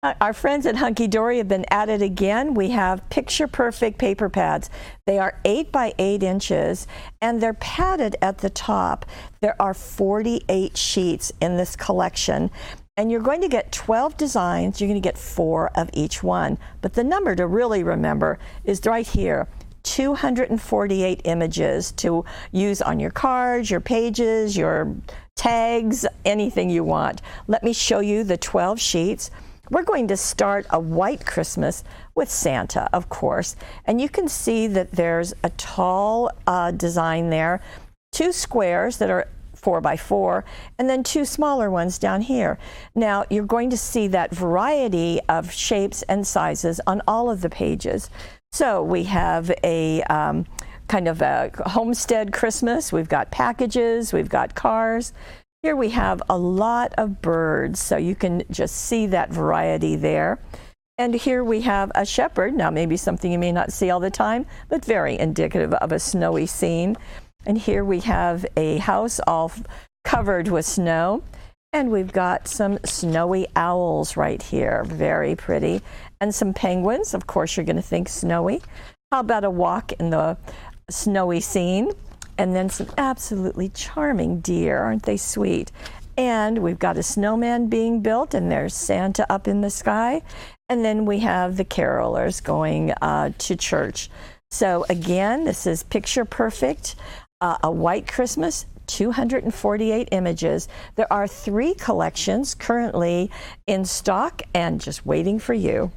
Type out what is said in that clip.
Our friends at Hunkydory have been at it again. We have picture perfect paper pads. They are 8 by 8 inches and they're padded at the top. There are 48 sheets in this collection and you're going to get 12 designs. You're going to get 4 of each one. But the number to really remember is right here. 248 images to use on your cards, your pages, your tags, anything you want. Let me show you the 12 sheets. We're going to start a white Christmas with Santa, of course, and you can see that there's a tall design there, 2 squares that are 4 by 4, and then 2 smaller ones down here. Now you're going to see that variety of shapes and sizes on all of the pages. So we have a kind of a homestead Christmas. We've got packages, we've got cars. Here we have a lot of birds, so you can just see that variety there. And here we have a shepherd. Now maybe something you may not see all the time, but very indicative of a snowy scene. And here we have a house all covered with snow. And we've got some snowy owls right here, very pretty. And some penguins, of course you're going to think snowy. How about a walk in the snowy scene? And then some absolutely charming deer, aren't they sweet? And we've got a snowman being built, and there's Santa up in the sky. And then we have the carolers going to church. So again, this is picture perfect, a white Christmas, 248 images. There are 3 collections currently in stock and just waiting for you.